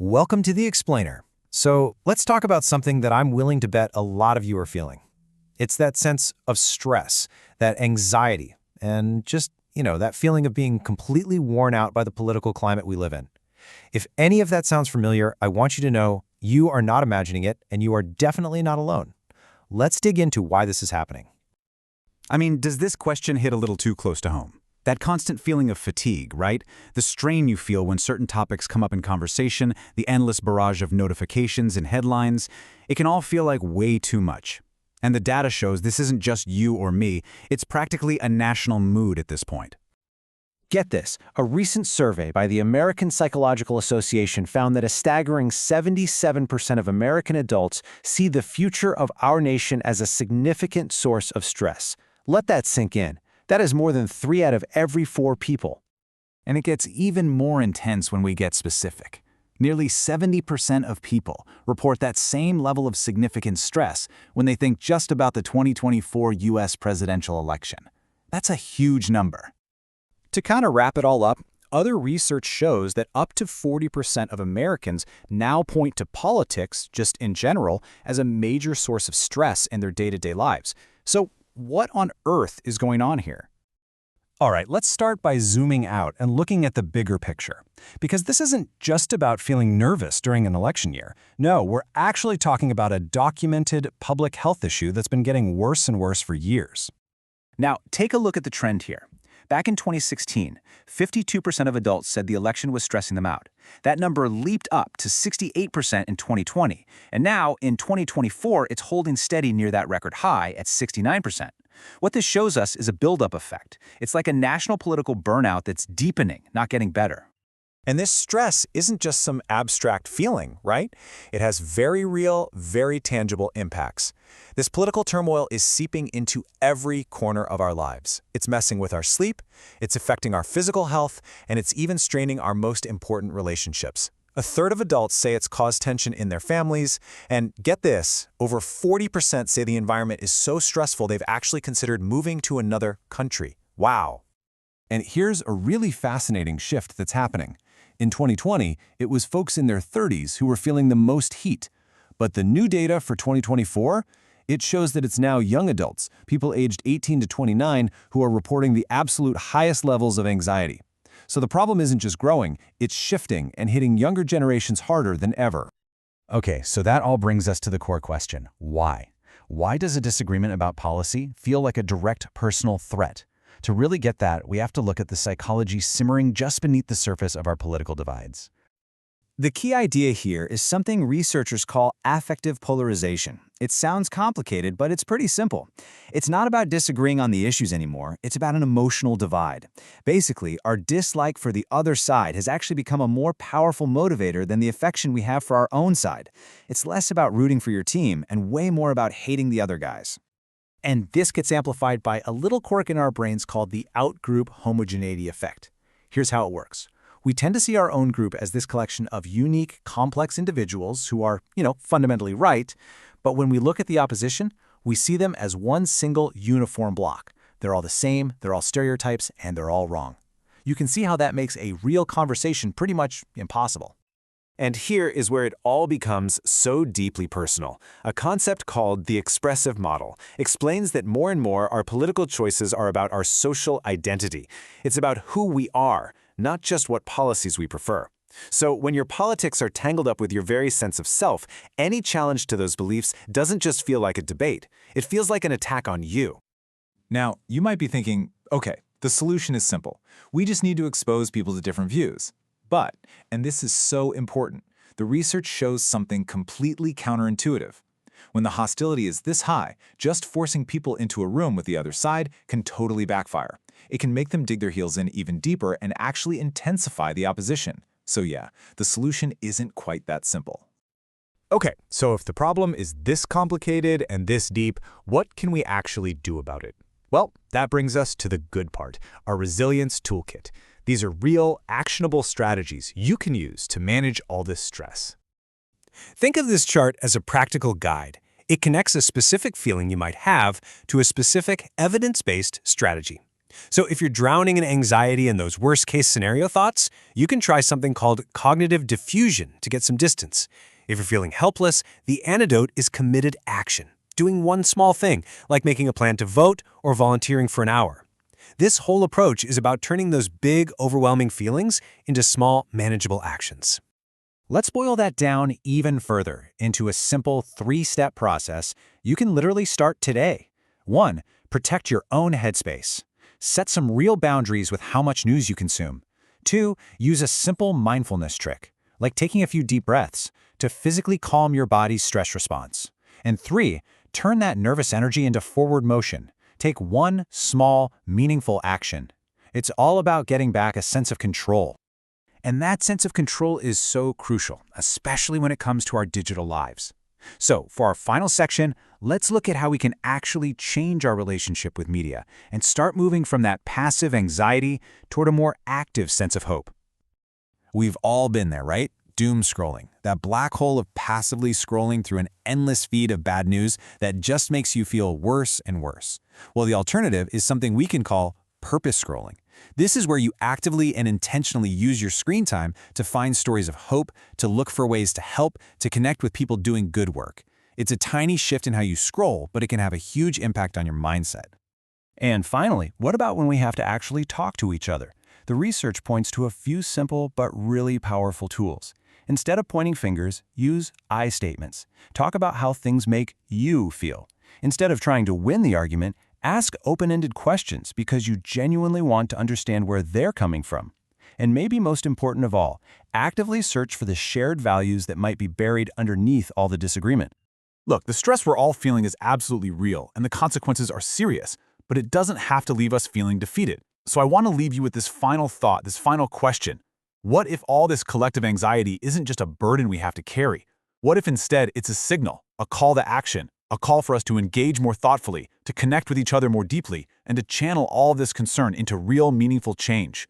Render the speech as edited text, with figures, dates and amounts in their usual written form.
Welcome to The Explainer. So let's talk about something that I'm willing to bet a lot of you are feeling. It's that sense of stress, that anxiety, and just, that feeling of being completely worn out by the political climate we live in. If any of that sounds familiar, I want you to know you are not imagining it, and you are definitely not alone. Let's dig into why this is happening. I mean, does this question hit a little too close to home? That constant feeling of fatigue, right? The strain you feel when certain topics come up in conversation, the endless barrage of notifications and headlines, it can all feel like way too much. And the data shows this isn't just you or me, it's practically a national mood at this point. Get this, a recent survey by the American Psychological Association found that a staggering 77% of American adults see the future of our nation as a significant source of stress. Let that sink in. That is more than 3 out of every 4 people. And it gets even more intense when we get specific. Nearly 70% of people report that same level of significant stress when they think just about the 2024 U.S. presidential election. That's a huge number. To kind of wrap it all up, other research shows that up to 40% of Americans now point to politics, just in general, as a major source of stress in their day-to-day lives. So, what on earth is going on here? All right, let's start by zooming out and looking at the bigger picture. Because this isn't just about feeling nervous during an election year. No, we're actually talking about a documented public health issue that's been getting worse and worse for years. Now, take a look at the trend here. Back in 2016, 52% of adults said the election was stressing them out. That number leaped up to 68% in 2020, and now in 2024, it's holding steady near that record high at 69%. What this shows us is a buildup effect. It's like a national political burnout that's deepening, not getting better. And this stress isn't just some abstract feeling, right? It has very real, very tangible impacts. This political turmoil is seeping into every corner of our lives. It's messing with our sleep, it's affecting our physical health, and it's even straining our most important relationships. A third of adults say it's caused tension in their families, and get this, over 40% say the environment is so stressful they've actually considered moving to another country. Wow. And here's a really fascinating shift that's happening. In 2020, it was folks in their 30s who were feeling the most heat. But the new data for 2024, it shows that it's now young adults, people aged 18 to 29, who are reporting the absolute highest levels of anxiety. So the problem isn't just growing, it's shifting and hitting younger generations harder than ever. Okay, so that all brings us to the core question. Why? Why does a disagreement about policy feel like a direct personal threat? To really get that, we have to look at the psychology simmering just beneath the surface of our political divides. The key idea here is something researchers call affective polarization. It sounds complicated, but it's pretty simple. It's not about disagreeing on the issues anymore, it's about an emotional divide. Basically, our dislike for the other side has actually become a more powerful motivator than the affection we have for our own side. It's less about rooting for your team and way more about hating the other guys. And this gets amplified by a little quirk in our brains called the out-group homogeneity effect. Here's how it works. We tend to see our own group as this collection of unique, complex individuals who are, fundamentally right, but when we look at the opposition, we see them as one single uniform block. They're all the same, they're all stereotypes, and they're all wrong. You can see how that makes a real conversation pretty much impossible. And here is where it all becomes so deeply personal. A concept called the expressive model explains that more and more our political choices are about our social identity. It's about who we are, not just what policies we prefer. So when your politics are tangled up with your very sense of self, any challenge to those beliefs doesn't just feel like a debate. It feels like an attack on you. Now, you might be thinking, okay, the solution is simple. We just need to expose people to different views. But, and this is so important, the research shows something completely counterintuitive. When the hostility is this high, just forcing people into a room with the other side can totally backfire. It can make them dig their heels in even deeper and actually intensify the opposition. So yeah, the solution isn't quite that simple. Okay, so if the problem is this complicated and this deep, what can we actually do about it? Well, that brings us to the good part, our resilience toolkit. These are real, actionable strategies you can use to manage all this stress. Think of this chart as a practical guide. It connects a specific feeling you might have to a specific evidence-based strategy. So if you're drowning in anxiety and those worst-case scenario thoughts, you can try something called cognitive diffusion to get some distance. If you're feeling helpless, the antidote is committed action, doing one small thing, like making a plan to vote or volunteering for an hour. This whole approach is about turning those big, overwhelming feelings into small, manageable actions. Let's boil that down even further into a simple 3-step process you can literally start today. 1. Protect your own headspace. Set some real boundaries with how much news you consume. 2. Use a simple mindfulness trick, like taking a few deep breaths, to physically calm your body's stress response. And 3. Turn that nervous energy into forward motion. Take one small, meaningful action. It's all about getting back a sense of control. And that sense of control is so crucial, especially when it comes to our digital lives. So, for our final section, let's look at how we can actually change our relationship with media and start moving from that passive anxiety toward a more active sense of hope. We've all been there, right? Doom scrolling, that black hole of passively scrolling through an endless feed of bad news that just makes you feel worse and worse. Well, the alternative is something we can call purpose scrolling. This is where you actively and intentionally use your screen time to find stories of hope, to look for ways to help, to connect with people doing good work. It's a tiny shift in how you scroll, but it can have a huge impact on your mindset. And finally, what about when we have to actually talk to each other? The research points to a few simple but really powerful tools. Instead of pointing fingers, use I statements. Talk about how things make you feel. Instead of trying to win the argument, ask open-ended questions because you genuinely want to understand where they're coming from. And maybe most important of all, actively search for the shared values that might be buried underneath all the disagreement. Look, the stress we're all feeling is absolutely real, and the consequences are serious, but it doesn't have to leave us feeling defeated. So I want to leave you with this final thought, this final question. What if all this collective anxiety isn't just a burden we have to carry? What if instead it's a signal, a call to action, a call for us to engage more thoughtfully, to connect with each other more deeply, and to channel all this concern into real, meaningful change?